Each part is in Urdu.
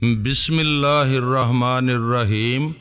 بسم اللہ الرحمن الرحیم۔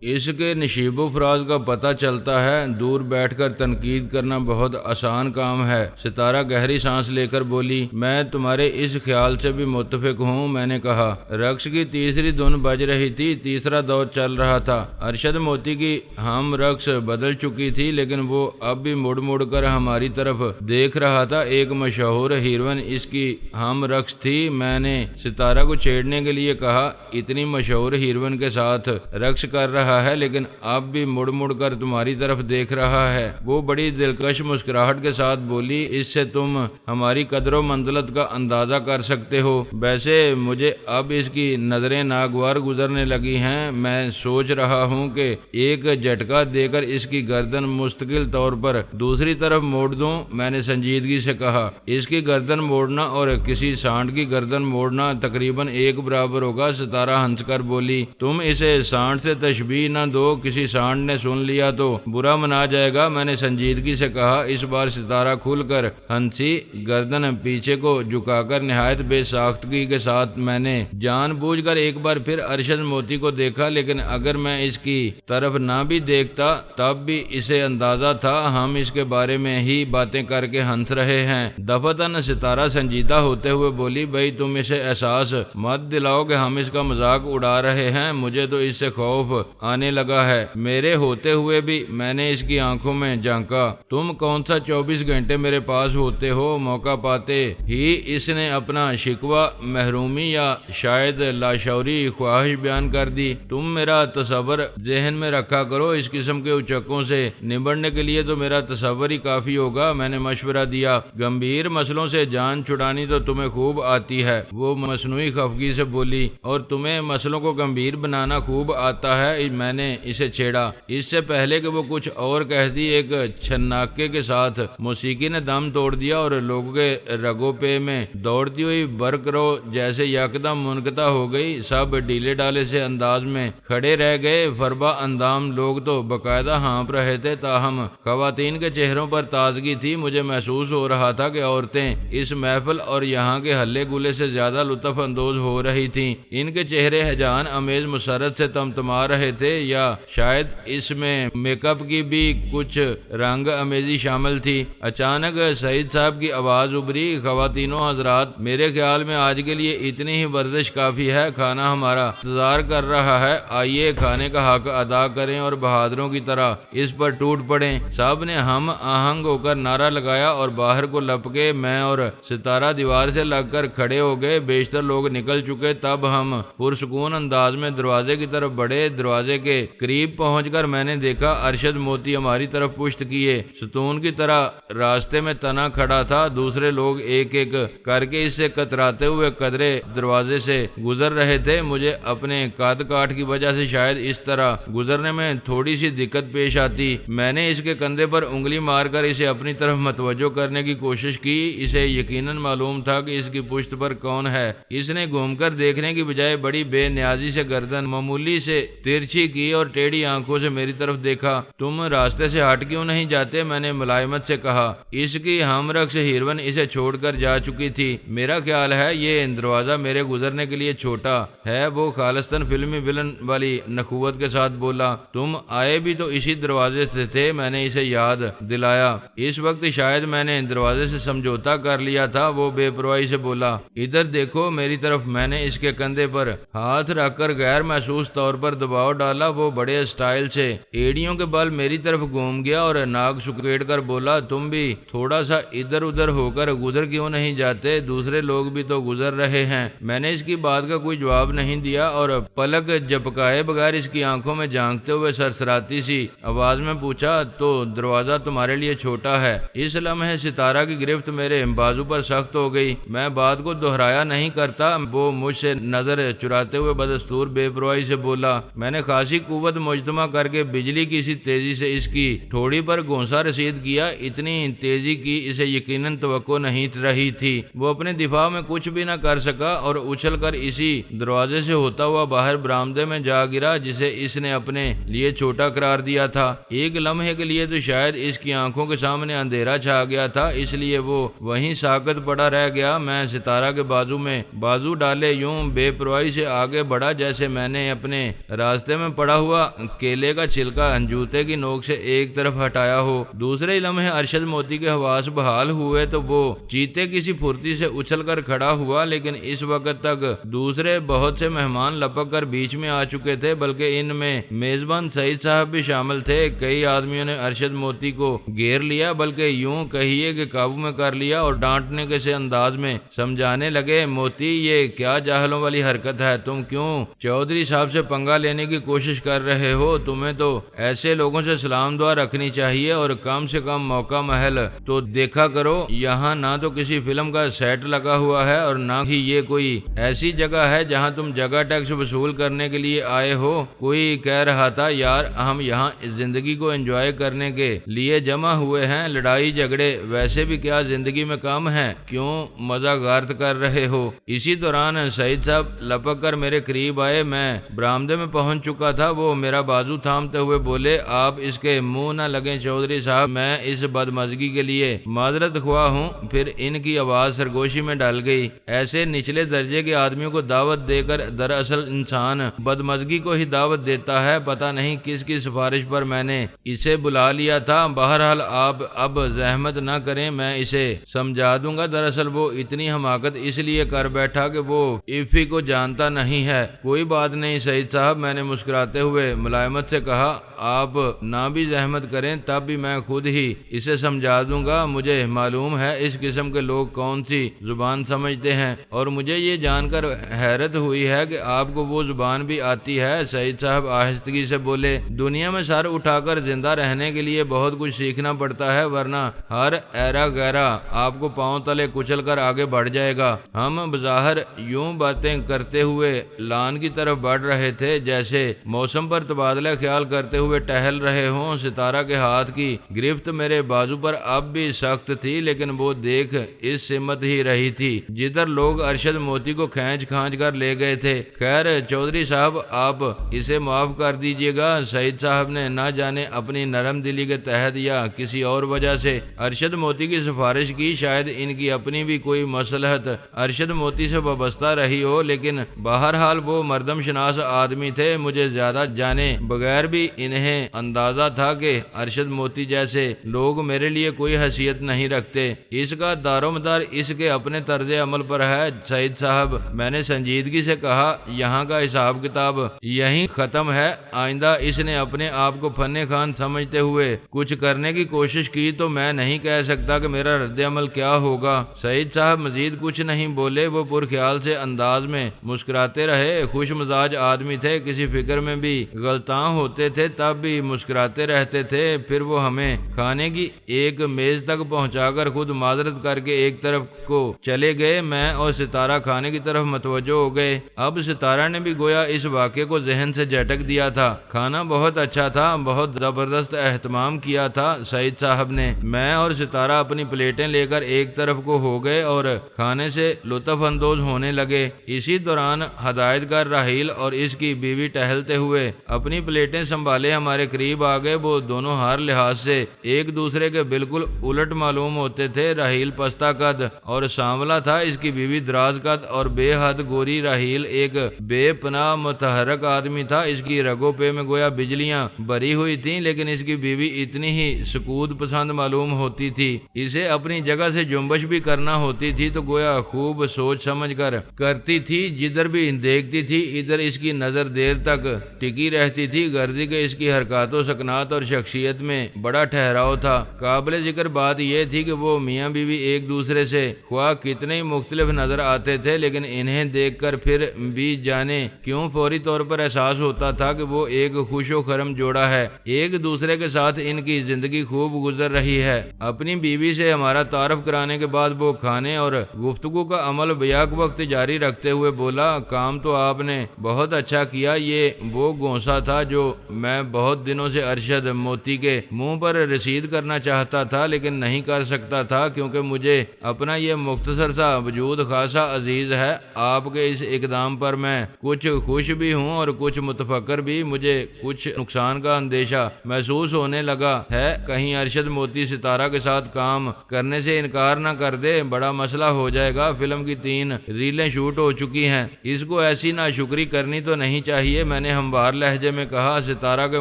اس کے نشیب و فراز کا پتہ چلتا ہے۔ دور بیٹھ کر تنقید کرنا بہت آسان کام ہے۔ ستارہ گہری سانس لے کر بولی، میں تمہارے اس خیال سے بھی متفق ہوں۔ میں نے کہا، رقص کی تیسری دھن بج رہی تھی، تیسرا دور چل رہا تھا۔ ارشد موتی کی ہم رقص بدل چکی تھی، لیکن وہ اب بھی مڑ مڑ کر ہماری طرف دیکھ رہا تھا۔ ایک مشہور ہیروئن اس کی ہم رقص تھی۔ میں نے ستارہ کو چھیڑنے کے لیے کہا، اتنی مشہور ہیروئن کے ساتھ رقص کر رہا ہے لیکن اب بھی مڑ مڑ کر تمہاری طرف دیکھ رہا ہے۔ وہ بڑی دلکش مسکراہٹ کے ساتھ بولی، اس سے تم ہماری قدر و منزلت کا اندازہ کر سکتے ہو۔ ویسے مجھے اب اس کی نظریں ناگوار گزرنے لگی ہیں۔ میں سوچ رہا ہوں کہ ایک جھٹکا دے کر اس کی گردن مستقل طور پر دوسری طرف موڑ دوں۔ میں نے سنجیدگی سے کہا، اس کی گردن موڑنا اور کسی سانڈ کی گردن موڑنا تقریباً ایک برابر ہوگا۔ ستارہ ہنس کر بولی، تم اسے سانڈ سے تشبیہ نہ دو، کسی سانڈ نے سن لیا تو برا منا جائے گا۔ میں نے سنجیدگی سے کہا۔ اس بار ستارہ کھل کر ہنسی، گردن پیچھے کو جھکا کر نہایت بے ساختگی کے ساتھ۔ میں نے جان بوجھ کر ایک بار پھر ارشد موتی کو دیکھا، لیکن اگر میں اس کی طرف نہ بھی دیکھتا تب بھی اسے اندازہ تھا ہم اس کے بارے میں ہی باتیں کر کے ہنس رہے ہیں۔ دفعتاً ستارہ سنجیدہ ہوتے ہوئے بولی، بھائی تم اسے احساس مت دلاؤ کہ ہم اس کا مذاق اڑا رہے ہیں۔ مجھے تو اس سے خوف آنے لگا ہے، میرے ہوتے ہوئے بھی۔ میں نے اس کی آنکھوں میں جھانکا، تم کون سا 24 گھنٹے میرے پاس ہوتے ہو؟ موقع پاتے ہی اس نے اپنا شکوہ، محرومی یا شاید لاشعوری خواہش بیان کر دی۔ تم میرا تصور ذہن میں رکھا کرو، اس قسم کے اچکوں سے نبڑنے کے لیے تو میرا تصور ہی کافی ہوگا۔ میں نے مشورہ دیا، گمبھیر مسئلوں سے جان چھڑانی تو تمہیں خوب آتی ہے۔ وہ مصنوعی خفگی سے بولی، اور تمہیں مسئلوں کو گمبھیر بنانا خوب آتا ہے۔ میں نے اسے چھیڑا، اس سے پہلے کہ وہ کچھ اور کہتی ایک چھناکے کے ساتھ موسیقی نے دم توڑ دیا اور لوگوں کے رگوں پہ میں دوڑتی ہوئی برق رو جیسے یکدم منقطع ہو گئی۔ سب ڈھیلے ڈالے سے انداز میں کھڑے رہ گئے۔ فربا اندام لوگ تو باقاعدہ ہانپ رہے تھے، تاہم خواتین کے چہروں پر تازگی تھی۔ مجھے محسوس ہو رہا تھا کہ عورتیں اس محفل اور یہاں کے ہلے گلے سے زیادہ لطف اندوز ہو رہی تھیں۔ ان کے چہرے ہیجان امیز مسرت سے تمتما رہے تھے، یا شاید اس میں میک اپ کی بھی کچھ رنگ امیزی شامل تھی۔ اچانک سعید صاحب کی آواز ابھری، خواتینوں حضرات، میرے خیال میں آج کے لیے اتنی ہی ورزش کافی ہے۔ کھانا ہمارا انتظار کر رہا ہے، آئیے کھانے کا حق ادا کریں اور بہادروں کی طرح اس پر ٹوٹ پڑیں۔ سب نے ہم آہنگ ہو کر نعرہ لگایا اور باہر کو لپکے۔ میں اور ستارہ دیوار سے لگ کر کھڑے ہو گئے۔ بیشتر لوگ نکل چکے، تب ہم پرسکون انداز میں دروازے کی طرف بڑھے۔ دروازے کے قریب پہنچ کر میں نے دیکھا ارشد موتی ہماری طرف پشت کیے ستون کی طرح راستے میں تنا کھڑا تھا۔ دوسرے لوگ ایک ایک کر کے اس سے کتراتے ہوئے قدرے دروازے سے گزر رہے تھے۔ مجھے اپنے قد کاٹ کی وجہ سے شاید اس طرح گزرنے میں تھوڑی سی دقت پیش آتی۔ میں نے اس کے کندھے پر انگلی مار کر اسے اپنی طرف متوجہ کرنے کی کوشش کی۔ اسے یقیناً معلوم تھا کہ اس کی پشت پر کون ہے۔ اس نے گھوم کر دیکھنے کی بجائے بڑی بے نیازی سے گردن معمولی سے ترچھی کی اور ٹیڑھی آنکھوں سے میری طرف دیکھا۔ تم راستے سے ہٹ کیوں نہیں جاتے؟ میں نے ملائمت سے کہا۔ اس کی ہم رقص ہیروئن اسے چھوڑ کر جا چکی تھی۔ میرا خیال ہے یہ دروازہ میرے گزرنے کے لیے چھوٹا ہے۔ وہ خالصتاً فلمی ولن والی نخوت کے ساتھ بولا، تم آئے بھی تو اسی دروازے سے تھے۔ میں نے اسے یاد دلایا۔ اس وقت شاید میں نے دروازے سے سمجھوتا کر لیا تھا۔ وہ بے پرواہی سے بولا، ادھر دیکھو میری طرف۔ میں نے اس کے کندھے پر ہاتھ رکھ کر غیر محسوس طور پر دباؤ ڈالا۔ وہ بڑے اسٹائل سے ایڑیوں کے بل میری طرف گھوم گیا اور ناک سکیڑ کر بولا، تم بھی تھوڑا سا ادھر ادھر ہو کر گزر کیوں نہیں جاتے؟ دوسرے لوگ بھی تو گزر رہے ہیں۔ میں نے اس کی بات کا کوئی جواب نہیں دیا اور پلک جھپکائے بغیر اس کی آنکھوں میں جھانکتے ہوئے سرسراتی سی آواز میں پوچھا، تو دروازہ تمہارے لیے چھوٹا ہے؟ اس لمحے ستارہ کی گرفت میرے بازو پر سخت ہو گئی۔ میں بات کو دہرایا نہیں کرتا۔ وہ مجھ سے نظر چراتے ہوئے بدستور بے پرواہی سے بولا، میں نے خاص خاصی قوت مجتمع کر کے بجلی کی سی تیزی سے اس کی ٹھوڑی پر گھونسا رسید کیا۔ اتنی تیزی کی اسے یقیناً توقع نہیں رہی تھی۔ وہ اپنے دفاع میں کچھ بھی نہ کر سکا اور اچھل کر اسی دروازے سے ہوتا ہوا باہر برآمدے میں جا گرا جسے اس نے اپنے لیے چھوٹا قرار دیا تھا۔ ایک لمحے کے لیے تو شاید اس کی آنکھوں کے سامنے اندھیرا چھا گیا تھا، اس لیے وہ وہیں ساکت پڑا رہ گیا۔ میں ستارہ کے بازو میں بازو ڈالے یوں بے پرواہی سے آگے بڑھا جیسے میں نے اپنے راستے میں پڑا ہوا کیلے کا چھلکا جوتے کی نوک سے ایک طرف ہٹایا ہو۔ دوسرے لمحے ارشد موتی کے حواس بحال ہوئے تو وہ چیتے کسی پھرتی سے اچھل کر کھڑا ہوا، لیکن اس وقت تک دوسرے بہت سے مہمان لپک کر بیچ میں آ چکے تھے، بلکہ ان میں میزبان سعید صاحب بھی شامل تھے۔ کئی آدمیوں نے ارشد موتی کو گھیر لیا، بلکہ یوں کہیے کہ قابو میں کر لیا اور ڈانٹنے کے سے انداز میں سمجھانے لگے، موتی یہ کیا جاہلوں والی حرکت ہے؟ تم کیوں چودھری صاحب سے پنگا لینے کی کوشش کر رہے ہو؟ تمہیں تو ایسے لوگوں سے سلام دعا رکھنی چاہیے اور کم سے کم موقع محل تو دیکھا کرو۔ یہاں نہ تو کسی فلم کا سیٹ لگا ہوا ہے اور نہ ہی یہ کوئی ایسی جگہ ہے جہاں تم جگہ ٹیکس وصول کرنے کے لیے آئے ہو۔ کوئی کہہ رہا تھا یار ہم یہاں زندگی کو انجوائے کرنے کے لیے جمع ہوئے ہیں، لڑائی جھگڑے ویسے بھی کیا زندگی میں کم ہیں، کیوں مزہ غارت کر رہے ہو؟ اسی دوران سعید صاحب لپک کر میرے قریب آئے۔ میں برآمدے میں پہنچ چکا تھا۔ وہ میرا بازو تھامتے ہوئے بولے، آپ اس کے منہ نہ لگیں چودھری صاحب، میں اس بدمزگی کے لیے معذرت خواہ ہوں۔ پھر ان کی آواز سرگوشی میں ڈل گئی۔ ایسے نچلے درجے کے آدمیوں کو دعوت دے کر دراصل انسان بدمزگی کو ہی دعوت دیتا ہے۔ پتہ نہیں کس کی سفارش پر میں نے اسے بلا لیا تھا۔ بہرحال آپ اب زحمت نہ کریں، میں اسے سمجھا دوں گا۔ دراصل وہ اتنی حماقت اس لیے کر بیٹھا کہ وہ ایفی کو جانتا نہیں ہے۔ کوئی بات نہیں سعید صاحب، میں نے مسکراتے ہوئے ملائمت سے کہا، آپ نہ بھی زحمت کریں تب بھی میں خود ہی اسے سمجھا دوں گا۔ مجھے معلوم ہے اس قسم کے لوگ کون سی زبان سمجھتے ہیں، اور مجھے یہ جان کر حیرت ہوئی ہے کہ آپ کو وہ زبان بھی آتی ہے۔ سعید صاحب آہستگی سے بولے، دنیا میں سر اٹھا کر زندہ رہنے کے لیے بہت کچھ سیکھنا پڑتا ہے، ورنہ ہر ایرا گیرا آپ کو پاؤں تلے کچل کر آگے بڑھ جائے گا۔ ہم بظاہر یوں باتیں کرتے ہوئے لان کی طرف بڑھ رہے تھے جیسے موسم پر تبادلہ خیال کرتے ہوئے ٹہل رہے ہوں۔ ستارہ کے ہاتھ کی گرفت میرے بازو پر اب بھی سخت تھی، لیکن وہ دیکھ اس سمت ہی رہی تھی جدھر لوگ ارشد موتی کو کھینچ کر لے گئے تھے۔ خیر چودھری صاحب آپ اسے معاف کر دیجیے گا۔ سعید صاحب نے نہ جانے اپنی نرم دلی کے تحت یا کسی اور وجہ سے ارشد موتی کی سفارش کی۔ شاید ان کی اپنی بھی کوئی مصلحت ارشد موتی سے وابستہ رہی ہو، لیکن بہرحال وہ مردم شناس آدمی تھے۔ مجھے زیادہ جانے بغیر بھی انہیں اندازہ تھا کہ ارشد موتی جیسے لوگ میرے لیے کوئی حیثیت نہیں رکھتے۔ اس کا دار و مدار اس کے اپنے طرز عمل پر ہے سعید صاحب، میں نے سنجیدگی سے کہا، یہاں کا حساب کتاب یہیں ختم ہے۔ آئندہ اس نے اپنے آپ کو فن خان سمجھتے ہوئے کچھ کرنے کی کوشش کی تو میں نہیں کہہ سکتا کہ میرا رد عمل کیا ہوگا۔ سعید صاحب مزید کچھ نہیں بولے، وہ پرخیال سے انداز میں مسکراتے رہے۔ خوش مزاج آدمی تھے، کسی فکر میں بھی غلطاں ہوتے تھے تب بھی مسکراتے رہتے تھے۔ پھر وہ ہمیں کھانے کی ایک میز تک پہنچا کر خود معذرت کر کے ایک طرف کو چلے گئے۔ میں اور ستارہ کھانے کی طرف متوجہ ہو گئے۔ اب ستارہ نے بھی گویا اس واقعے کو ذہن سے جھٹک دیا تھا۔ کھانا بہت اچھا تھا، بہت زبردست اہتمام کیا تھا سعید صاحب نے۔ میں اور ستارہ اپنی پلیٹیں لے کر ایک طرف کو ہو گئے اور کھانے سے لطف اندوز ہونے لگے۔ اسی دوران ہدایت کار راحیل اور اس کی بیوی ٹہلتے ہوئے اپنی پلیٹیں سنبھالے ہمارے قریب آ گئے۔ وہ دونوں ہر لحاظ سے ایک دوسرے کے بالکل الٹ معلوم ہوتے تھے۔ راحیل پستہ قد اور سانولا تھا، اس کی بیوی دراز قد اور بے حد گوری۔ راحیل ایک بے پناہ متحرک آدمی تھا، اس کی رگوں پہ میں گویا بجلیاں بھری ہوئی تھیں، لیکن اس کی بیوی اتنی ہی سکوت پسند معلوم ہوتی تھی۔ اسے اپنی جگہ سے جنبش بھی کرنا ہوتی تھی تو گویا خوب سوچ سمجھ کر کرتی تھی۔ جدھر بھی دیکھتی تھی ادھر اس کی نظر دیر تک ٹکی رہتی تھی، گردی کے اس کی حرکات و سکنات اور شخصیت میں بڑا ٹھہراؤ تھا۔ قابل ذکر بات یہ تھی کہ وہ میاں بیوی ایک دوسرے سے خواہ کتنے ہی مختلف نظر آتے تھے، لیکن انہیں دیکھ کر پھر بھی جانے کیوں فوری طور پر احساس ہوتا تھا کہ وہ ایک خوش و خرم جوڑا ہے۔ ایک دوسرے کے ساتھ ان کی زندگی خوب گزر رہی ہے۔ اپنی بیوی سے ہمارا تعارف کرانے کے بعد وہ کھانے اور گفتگو کا عمل بیاک وقت جاری رکھتے ہوئے بولا، کام تو آپ نے بہت اچھا کیا، یہ وہ گونسا تھا جو میں بہت دنوں سے ارشد موتی کے منہ پر رسید کرنا چاہتا تھا لیکن نہیں کر سکتا تھا، کیونکہ مجھے اپنا یہ مختصر سا وجود خاصا عزیز ہے۔ آپ کے اس اقدام پر میں کچھ خوش بھی ہوں اور کچھ متفکر بھی۔ مجھے کچھ نقصان کا اندیشہ محسوس ہونے لگا ہے، کہیں ارشد موتی ستارہ کے ساتھ کام کرنے سے انکار نہ کر دے، بڑا مسئلہ ہو جائے گا۔ فلم کی 3 ریلیں شوٹ ہو چکی ہیں، اس کو ایسی ناشکری کرنی تو نہیں چاہیے، میں نے ہموار لہجے میں کہا۔ ستارہ کے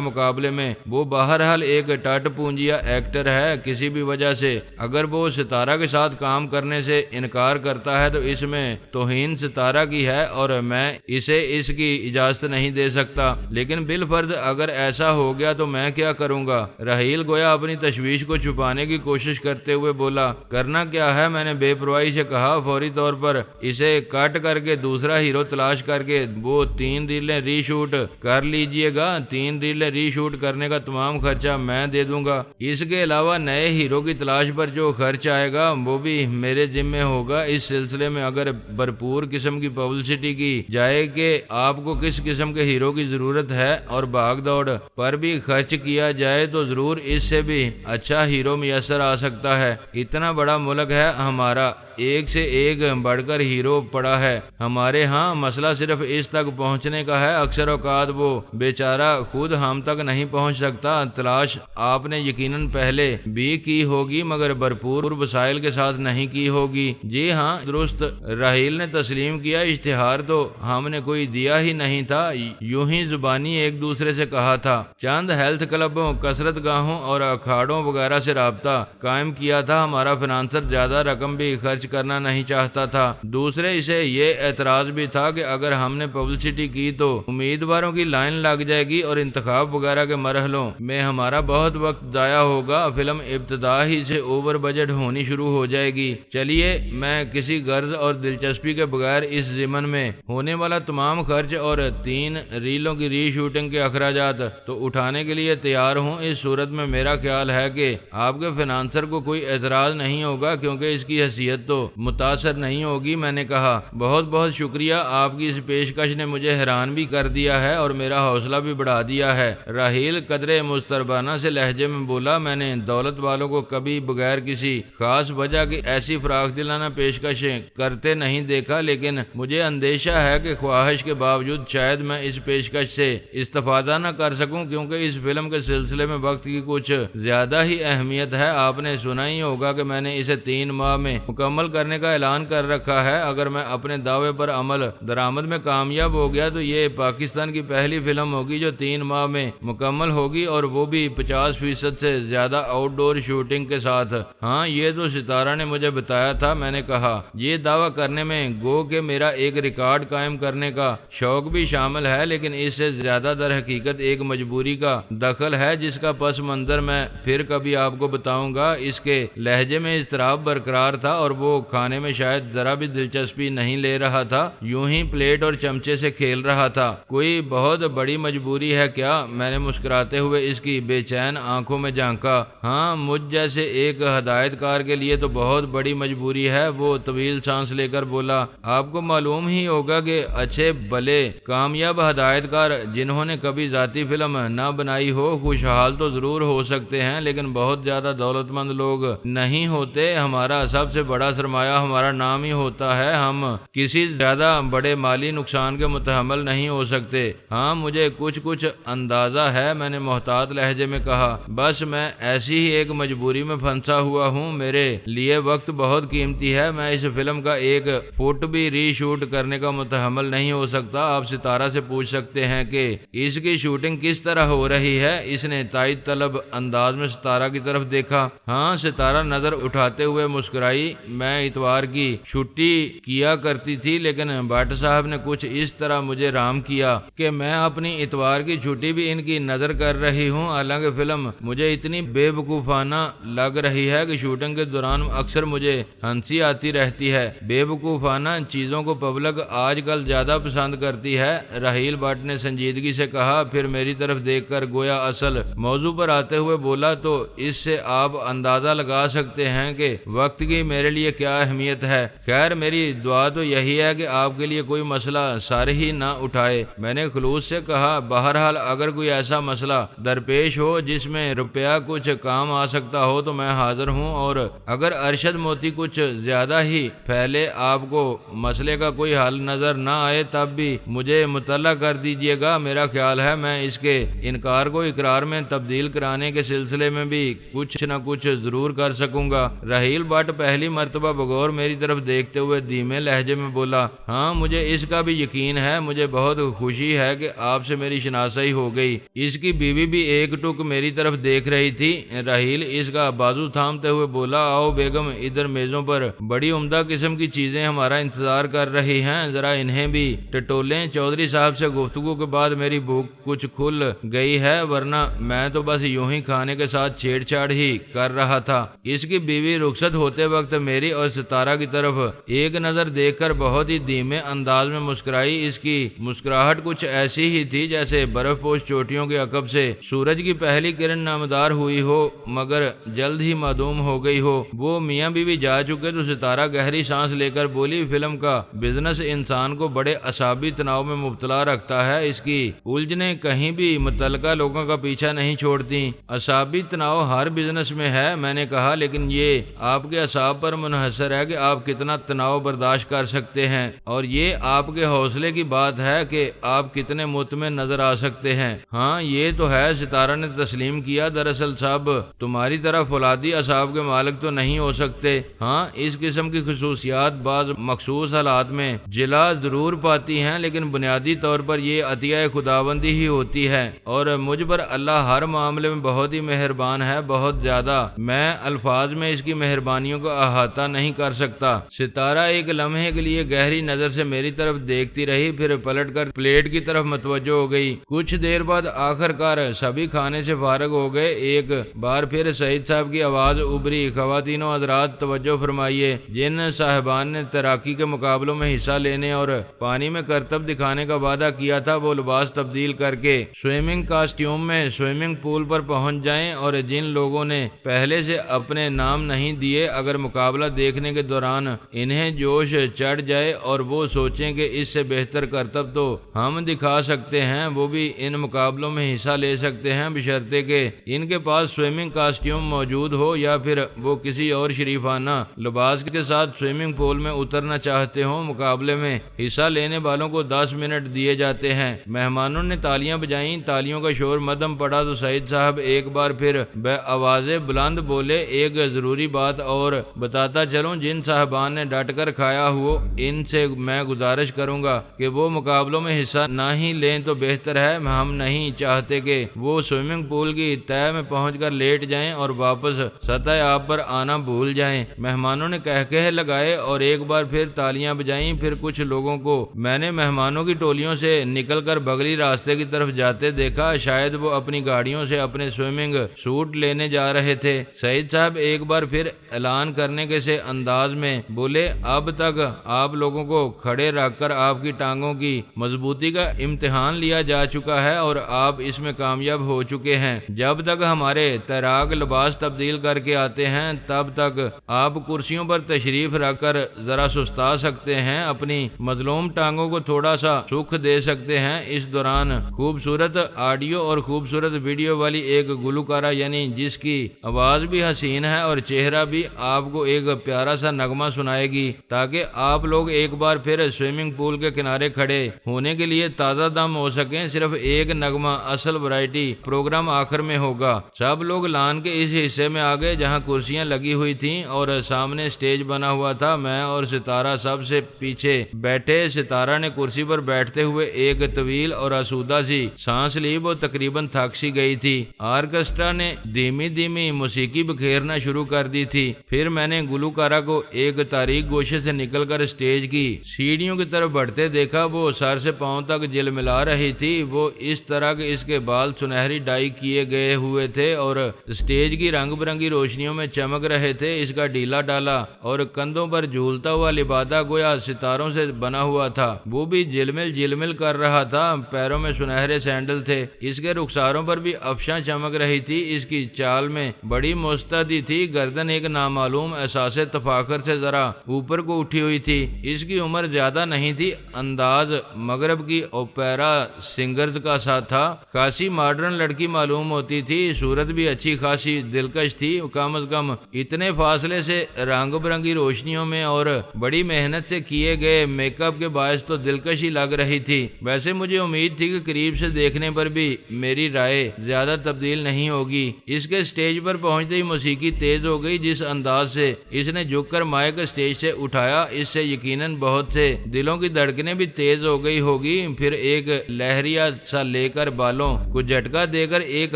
مقابلے میں وہ بہرحال ایک ٹٹ پونجیا ایکٹر ہے، کسی بھی وجہ سے اگر وہ ستارہ کے ساتھ کام کرنے سے انکار کرتا ہے تو اس میں توہین ستارہ کی ہے اور میں اسے اس کی اجازت نہیں دے سکتا، لیکن بالفرض اگر ایسا ہو گیا تو میں کیا کروں گا؟ رحیل گویا اپنی تشویش کو چھپانے کی کوشش کرتے ہوئے بولا۔ کرنا کیا ہے؟ میں نے بے پرواہی سے کہا۔ فوری طور پر اسے کٹ کر کے دوسرا ہیرو تلاش کر کے وہ 3 ریلیں ری شوٹ کر لیجئے گا۔ 3 ریلیں ری شوٹ کرنے کا تمام خرچہ میں دے دوں گا، اس کے علاوہ نئے ہیرو کی تلاش پر جو خرچ آئے گا وہ بھی میرے ذمہ ہوگا۔ اس سلسلے میں اگر بھرپور قسم کی پبلسٹی کی جائے کہ آپ کو کس قسم کے ہیرو کی ضرورت ہے اور بھاگ دوڑ پر بھی خرچ کیا جائے تو ضرور اس سے بھی اچھا ہیرو میسر آ سکتا ہے۔ اتنا بڑا ملک ہے ہمارا، ایک سے ایک بڑھ کر ہیرو پڑا ہے ہمارے ہاں، مسئلہ صرف اس تک پہنچنے کا ہے۔ اکثر اوقات وہ بیچارہ خود ہم تک نہیں پہنچ سکتا۔ تلاش آپ نے یقیناً پہلے بھی کی ہوگی مگر بھرپور وسائل کے ساتھ نہیں کی ہوگی۔ جی ہاں درست، راحیل نے تسلیم کیا۔ اشتہار تو ہم نے کوئی دیا ہی نہیں تھا، یوں ہی زبانی ایک دوسرے سے کہا تھا۔ چند ہیلتھ کلبوں، کسرت گاہوں اور اکھاڑوں وغیرہ سے رابطہ قائم کیا تھا۔ ہمارا فنانسر زیادہ رقم بھی خرچ کرنا نہیں چاہتا تھا۔ دوسرے اسے یہ اعتراض بھی تھا کہ اگر ہم نے پبلسٹی کی تو امیدواروں کی لائن لگ جائے گی اور انتخاب وغیرہ کے مرحلوں میں ہمارا بہت وقت ضائع ہوگا، فلم ابتدا ہی سے اوور بجٹ ہونی شروع ہو جائے گی۔ چلیے میں کسی غرض اور دلچسپی کے بغیر اس ضمن میں ہونے والا تمام خرچ اور 3 ریلوں کی ری شوٹنگ کے اخراجات تو اٹھانے کے لیے تیار ہوں۔ اس صورت میں میرا خیال ہے کہ آپ کے فنانسر کو کوئی اعتراض نہیں ہوگا کیونکہ اس کی حیثیت تو متاثر نہیں ہوگی۔ میں نے کہا بہت بہت شکریہ، آپ کی اس پیشکش نے مجھے حیران بھی کر دیا ہے اور میرا حوصلہ بھی بڑھا دیا ہے۔ راحیل قدرے مضطربانہ سے لہجے میں بولا۔ میں نے دولت والوں کو کبھی بغیر کسی خاص وجہ کی ایسی فراخ دلانہ پیشکشیں کرتے نہیں دیکھا، لیکن مجھے اندیشہ ہے کہ خواہش کے باوجود شاید میں اس پیشکش سے استفادہ نہ کر سکوں کیونکہ اس فلم کے سلسلے میں وقت کی کچھ زیادہ ہی اہمیت ہے۔ آپ نے سنا ہی ہوگا کہ میں نے اسے 3 ماہ میں مکمل کرنے کا اعلان کر رکھا ہے۔ اگر میں اپنے دعوے پر عمل درآمد میں کامیاب ہو گیا تو یہ پاکستان کی پہلی فلم ہوگی جو 3 ماہ میں مکمل ہوگی اور وہ بھی 50% سے زیادہ آؤٹ ڈور شوٹنگ کے ساتھ۔ ہاں یہ تو ستارہ نے مجھے بتایا تھا۔ میں نے کہا یہ دعویٰ کرنے میں گو کہ میرا ایک ریکارڈ قائم کرنے کا شوق بھی شامل ہے، لیکن اس سے زیادہ در حقیقت ایک مجبوری کا دخل ہے جس کا پس منظر میں پھر کبھی آپ کو بتاؤں گا۔ اس کے لہجے میں اضطراب برقرار تھا اور وہ کھانے میں شاید ذرا بھی دلچسپی نہیں لے رہا تھا، یوں ہی پلیٹ اور چمچے سے کھیل رہا تھا۔ کوئی بہت بڑی مجبوری ہے کیا؟ میں نے مسکراتے ہوئے اس کی بے چین آنکھوں میں جھانکا۔ ہاں مجھ جیسے ایک ہدایت کار کے لیے تو بہت بڑی مجبوری ہے۔ وہ طویل سانس لے کر بولا۔ آپ کو معلوم ہی ہوگا کہ اچھے بھلے کامیاب ہدایت کار جنہوں نے کبھی ذاتی فلم نہ بنائی ہو خوشحال تو ضرور ہو سکتے ہیں لیکن بہت زیادہ دولت مند لوگ نہیں ہوتے۔ ہمارا سب سے بڑا سرمایہ ہمارا نام ہی ہوتا ہے، ہم کسی زیادہ بڑے مالی نقصان کے متحمل نہیں ہو سکتے۔ ہاں مجھے کچھ اندازہ ہے، میں نے محتاط لہجے میں کہا۔ بس میں ایسی ہی ایک مجبوری میں پھنسا ہوا ہوں، میرے لیے وقت بہت قیمتی ہے، میں اس فلم کا ایک فٹ بھی ری شوٹ کرنے کا متحمل نہیں ہو سکتا۔ آپ ستارہ سے پوچھ سکتے ہیں کہ اس کی شوٹنگ کس طرح ہو رہی ہے۔ اس نے تائید طلب انداز میں ستارہ کی طرف دیکھا۔ ہاں ستارہ نظر اٹھاتے ہوئے مسکرائی۔ میں اتوار کی چھٹی کیا کرتی تھی لیکن بٹ صاحب نے کچھ اس طرح مجھے رام کیا کہ میں اپنی اتوار کی چھٹی بھی ان کی نظر کر رہی ہوں، حالانکہ فلم مجھے اتنی بے وقوفانہ لگ رہی ہے کہ شوٹنگ کے دوران اکثر مجھے ہنسی آتی رہتی ہے۔ بے وقوفانہ چیزوں کو پبلک آج کل زیادہ پسند کرتی ہے، راحیل بٹ نے سنجیدگی سے کہا، پھر میری طرف دیکھ کر گویا اصل موضوع پر آتے ہوئے بولا، تو اس سے آپ اندازہ لگا سکتے ہیں کہ وقت کی میرے لیے کیا اہمیت ہے۔ خیر میری دعا تو یہی ہے کہ آپ کے لیے کوئی مسئلہ سر ہی نہ اٹھائے۔ میں نے خلوص سے کہا بہرحال اگر کوئی ایسا مسئلہ درپیش ہو جس میں روپیہ کچھ کام آ سکتا ہو تو میں حاضر ہوں، اور اگر ارشد موتی کچھ زیادہ ہی پھیلے، آپ کو مسئلے کا کوئی حل نظر نہ آئے، تب بھی مجھے مطلع کر دیجئے گا۔ میرا خیال ہے میں اس کے انکار کو اقرار میں تبدیل کرانے کے سلسلے میں بھی کچھ نہ کچھ ضرور کر سکوں گا۔ رحیل بٹ پہلی مرتبہ بغور میری طرف دیکھتے ہوئے دھیمے لہجے میں بولا، ہاں مجھے اس کا بھی یقین ہے، مجھے بہت خوشی ہے کہ آپ سے میری شناسائی ہو گئی۔ اس کی بیوی بھی ایک ٹک میری طرف دیکھ رہی تھی۔ رحیل اس کا بازو تھامتے ہوئے بولا، آؤ بیگم، ادھر میزوں پر بڑی عمدہ قسم کی چیزیں ہمارا انتظار کر رہی ہیں، ذرا انہیں بھی ٹٹولیں۔ چودھری صاحب سے گفتگو کے بعد میری بھوک کچھ کھل گئی ہے، ورنہ میں تو بس یوں ہی کھانے کے ساتھ چھیڑ چھاڑ ہی کر رہا تھا۔ اس کی بیوی رخصت ہوتے وقت میری اور ستارہ کی طرف ایک نظر دیکھ کر بہت ہی دھیمے انداز میں مسکرائی۔ اس کی مسکراہٹ کچھ ایسی ہی تھی جیسے برف پوش چوٹیوں کے عقب سے سورج کی پہلی کرن نمودار ہوئی ہو مگر جلد ہی معدوم ہو گئی ہو۔ وہ میاں بیوی جا چکے تو ستارہ گہری سانس لے کر بولی، فلم کا بزنس انسان کو بڑے اعصابی تناؤ میں مبتلا رکھتا ہے، اس کی الجھنیں کہیں بھی متعلقہ لوگوں کا پیچھا نہیں چھوڑتی۔ اعصابی تناؤ ہر بزنس میں ہے، میں نے کہا، لیکن یہ آپ کے اعصاب پر منحصر ہے کہ آپ کتنا تناؤ برداشت کر سکتے ہیں، اور یہ آپ کے حوصلے کی بات ہے کہ آپ کتنے مطمئن نظر آ سکتے ہیں۔ ہاں یہ تو ہے، ستارہ نے تسلیم کیا، دراصل صاحب تمہاری طرح فولادی اعصاب کے مالک تو نہیں ہو سکتے۔ ہاں اس قسم کی خصوصیات بعض مخصوص حالات میں جلا ضرور پاتی ہیں، لیکن بنیادی طور پر یہ عطیہ خداوندی ہی ہوتی ہے، اور مجھ پر اللہ ہر معاملے میں بہت ہی مہربان ہے، بہت زیادہ۔ میں الفاظ میں اس کی مہربانیوں کو احاطہ نہیں کر سکتا۔ ستارہ ایک لمحے کے لیے گہری نظر سے میری طرف دیکھتی رہی، پھر پلٹ کر پلیٹ کی طرف متوجہ ہو گئی۔ کچھ دیر بعد آخر کار سبھی کھانے سے فارغ ہو گئے۔ ایک بار پھر سعید صاحب کی آواز ابھری، خواتینوں حضرات توجہ فرمائیے، جن صاحبان نے تیراکی کے مقابلوں میں حصہ لینے اور پانی میں کرتب دکھانے کا وعدہ کیا تھا وہ لباس تبدیل کر کے سوئمنگ کاسٹیوم میں سوئمنگ پول پر پہنچ جائیں، اور جن لوگوں نے پہلے سے اپنے نام نہیں دیے، اگر مقابلہ دیکھنے کے دوران انہیں جوش چڑھ جائے اور وہ سوچیں کہ اس سے بہتر کرتب تو ہم دکھا سکتے ہیں، وہ بھی ان مقابلوں میں حصہ لے سکتے ہیں، بشرطے کہ ان کے پاس سوئمنگ کاسٹیوم موجود ہو یا پھر وہ کسی اور شریفانہ لباس کے ساتھ سوئمنگ پول میں اترنا چاہتے ہوں۔ مقابلے میں حصہ لینے والوں کو 10 منٹ دیے جاتے ہیں۔ مہمانوں نے تالیاں بجائیں، تالیوں کا شور مدھم پڑا تو سعید صاحب ایک بار پھر بے آواز بلند بولے، ایک ضروری بات اور بتاتا چلوں، جن صاحبان نے ڈٹ کر کھایا ہو ان سے میں گزارش کروں گا کہ وہ مقابلوں میں حصہ نہ ہی لیں تو بہتر ہے۔ ہم نہیں چاہتے کہ وہ سوئمنگ پول کی تہہ میں پہنچ کر لیٹ جائیں اور واپس سطح آب پر آنا بھول جائیں۔ مہمانوں نے کہکہے لگائے اور ایک بار پھر تالیاں بجائیں۔ پھر کچھ لوگوں کو میں نے مہمانوں کی ٹولیوں سے نکل کر بغلی راستے کی طرف جاتے دیکھا، شاید وہ اپنی گاڑیوں سے اپنے سوئمنگ سوٹ لینے جا رہے تھے۔ سعید صاحب ایک بار پھر اعلان کرنے کے سے انداز میں بولے، اب تک آپ لوگوں کو کھڑے رکھ کر آپ کی ٹانگوں کی مضبوطی کا امتحان لیا جا چکا ہے اور آپ اس میں کامیاب ہو چکے ہیں۔ جب تک ہمارے تیراک لباس تبدیل کر کے آتے ہیں تب تک آپ کرسیوں پر تشریف رکھ کر ذرا سستا سکتے ہیں، اپنی مظلوم ٹانگوں کو تھوڑا سا سکھ دے سکتے ہیں۔ اس دوران خوبصورت آڈیو اور خوبصورت ویڈیو والی ایک گلوکارہ، یعنی جس کی آواز بھی حسین ہے اور چہرہ بھی، آپ کو ایک پیارا سا نغمہ سنائے گی تاکہ آپ لوگ ایک بار پھر سوئمنگ پول کے کنارے کھڑے ہونے کے لیے تازہ دم ہو سکیں۔ صرف ایک نغمہ، اصل ورائٹی پروگرام آخر میں ہوگا۔ سب لوگ لان کے اس حصے میں آ گئے جہاں کرسیاں لگی ہوئی تھیں اور سامنے سٹیج بنا ہوا تھا۔ میں اور ستارہ سب سے پیچھے بیٹھے۔ ستارہ نے کرسی پر بیٹھتے ہوئے ایک طویل اور آسودہ سی سانس لی، وہ تقریباً تھک سی گئی تھی۔ آرکسٹرا نے دھیمی دھیمی موسیقی بکھیرنا شروع کر دی تھی۔ پھر میں نے گلوکارہ کو ایک تاریک گوشے سے نکل کر سٹیج کی سیڑھیوں کی طرف بڑھتے دیکھا۔ وہ سر سے پاؤں تک جلملا رہی تھی، وہ اس طرح کہ اس کے بال سنہری ڈائی کیے گئے ہوئے تھے اور سٹیج کی رنگ برنگی روشنیوں میں چمک رہے تھے۔ اس کا ڈھیلا ڈالا اور کندھوں پر جھولتا ہوا لبادہ گویا ستاروں سے بنا ہوا تھا، وہ بھی جلمل جلمل کر رہا تھا۔ پیروں میں سنہرے سینڈل تھے، اس کے رخساروں پر بھی افشاں چمک رہی تھی۔ اس کی چال میں بڑی مستعدی تھی، گردن ایک نامعلوم احساس سے تفاخر سے ذرا اوپر کو اٹھی ہوئی تھی۔ اس کی عمر زیادہ نہیں تھی، انداز مغرب کی اوپیرا سنگرز کا سا تھا، خاصی ماڈرن لڑکی معلوم ہوتی تھی، صورت بھی اچھی خاصی دلکش تھی، کم از کم اتنے فاصلے سے رنگ برنگی روشنیوں میں اور بڑی محنت سے کیے گئے میک اپ کے باعث تو دلکش ہی لگ رہی تھی۔ ویسے مجھے امید تھی کہ قریب سے دیکھنے پر بھی میری رائے زیادہ تبدیل نہیں ہوگی۔ اس کے سٹیج پر پہنچتے ہی موسیقی تیز ہو گئی، جس انداز سے اس نے جھک کر مائک سٹیج سے اٹھایا، اس سے یقیناً بہت سے دلوں کی دھڑکنیں بھی تیز ہو گئی ہوگی۔ پھر ایک لہریا سا لے کر بالوں کو جھٹکا دے کر ایک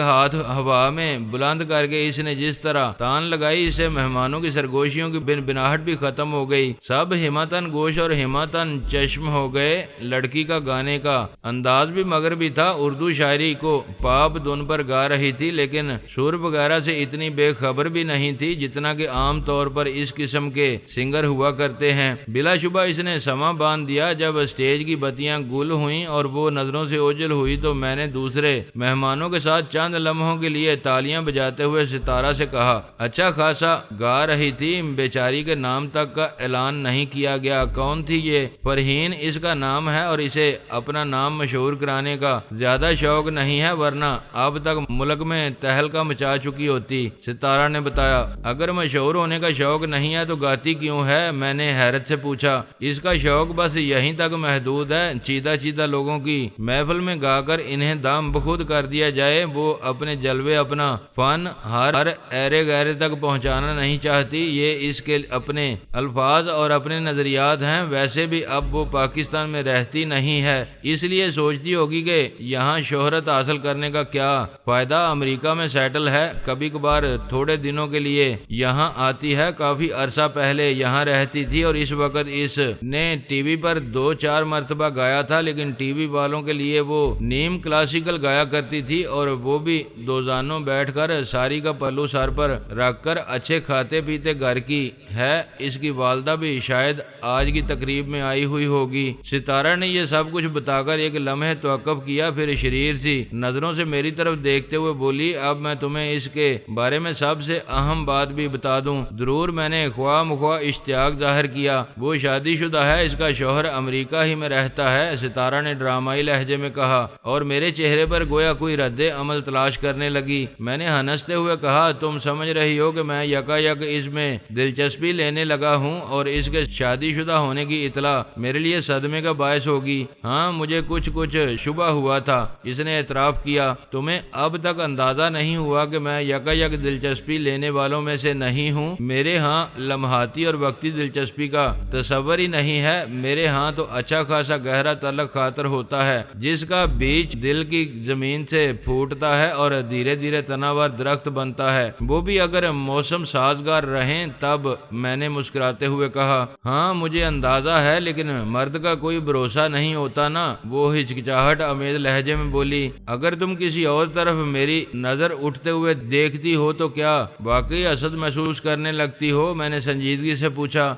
ہاتھ ہوا میں بلند کر کے اس نے جس طرح تان لگائی، اس سے مہمانوں کی سرگوشیوں کی بنبناہٹ بھی ختم ہو گئی، سب ہمتن گوش اور ہمتن چشم ہو گئے۔ لڑکی کا گانے کا انداز بھی مغربی تھا، اردو شاعری کو پاپ دھن پر گا رہی تھی، لیکن سر وغیرہ سے اتنی بے خبر بھی نہیں تھی جتنا کہ عام طور پر اس قسم کے سنگر ہوا کرتے ہیں۔ بلا شبہ اس نے سماں باندھ دیا۔ جب اسٹیج کی بتیاں گل ہوئیں اور وہ نظروں سے اوجھل ہوئی تو میں نے دوسرے مہمانوں کے ساتھ چند لمحوں کے لیے تالیاں بجاتے ہوئے ستارہ سے کہا، اچھا خاصا گا رہی تھی، بیچاری کے نام تک کا اعلان نہیں کیا گیا۔ کون تھی یہ؟ فرحین اس کا نام ہے اور اسے اپنا نام مشہور کرانے کا زیادہ شوق نہیں ہے، ورنہ اب تک ملک میں تہلکہ مچا چکی ہوتی۔ ستارہ نے بتایا، اگر مشہور ہونے کا شوق نہیں ہے تو گاتی کیوں ہے؟ میں نے حیرت سے پوچھا۔ اس کا شوق بس یہیں تک محدود ہے، چیدہ چیدہ لوگوں کی محفل میں گا کر انہیں دام بخود کر دیا جائے۔ وہ اپنے جلوے، اپنا فن ہر ایرے گہرے تک پہنچانا نہیں چاہتی، یہ اس کے اپنے الفاظ اور اپنے نظریات ہیں۔ ویسے بھی اب وہ پاکستان میں رہتی نہیں ہے، اس لیے سوچتی ہوگی کہ یہاں شہرت حاصل کرنے کا کیا فائدہ، امریکہ میں سیٹل ہے، کبھی کبھار تھوڑے دنوں کے لیے یہاں آتی ہے، کافی عرصہ پہلے یہاں رہتی تھی اور اس وقت اس نے ٹی وی پر 2-4 مرتبہ گایا تھا، لیکن ٹی وی والوں کے لیے وہ نیم کلاسیکل گایا کرتی تھی، اور وہ بھی دوزانوں بیٹھ کر ساری کا پلو سر پر رکھ کر اچھے کھاتے پیتے گھر کی ہے۔ اس کی والدہ بھی شاید آج کی تقریب میں آئی ہوئی ہوگی۔ ستارہ نے یہ سب کچھ بتا کر ایک لمحے توقف کیا، پھر شریر سی نظروں سے میری طرف دیکھتے ہوئے بولی، اب میں تمہیں اس کے بارے میں سب سے اہم بات بھی بتا دوں۔ ضرور، میں نے خواہ مخواہ اشتیاق ظاہر کیا، وہ شادی شدہ ہے، اس کا شوہر امریکہ ہی میں رہتا ہے، ستارہ نے ڈرامائی لہجے میں کہا، اور میرے چہرے پر گویا کوئی رد عمل تلاش کرنے لگی۔ میں نے ہنستے ہوئے کہا، تم سمجھ رہی ہو کہ میں یکایک اس میں دلچسپی لینے لگا ہوں اور اس کے شادی شدہ ہونے کی اطلاع میرے لیے صدمے کا باعث ہوگی؟ ہاں، مجھے کچھ شبہ ہوا تھا، اس نے اعتراف کیا۔ تمہیں اب تک اندازہ نہیں ہوا کہ میں یکایک دلچسپی لینے والوں میں سے نہیں ہوں؟ میرے ہاں لمحاتی اور وقتی دلچسپی کا تصور ہی نہیں ہے، میرے ہاں تو اچھا خاصا گہرا تعلق خاطر ہوتا ہے، جس کا بیج دل کی زمین سے پھوٹتا ہے اور دھیرے دھیرے تناور درخت بنتا ہے، وہ بھی اگر موسم سازگار رہیں تب۔ میں نے مسکراتے ہوئے کہا، ہاں مجھے اندازہ ہے، لیکن مرد کا کوئی بھروسہ نہیں ہوتا نا۔ وہ ہچکچاہٹ آمیز لہجے میں بولی، اگر تم کسی اور طرف میری نظر اٹھتے ہوئے دیکھتی ہو تو کیا واقعی حسد محسوس کرنے لگتی ہو؟ میں نے سنجیدگی سے پوچھا۔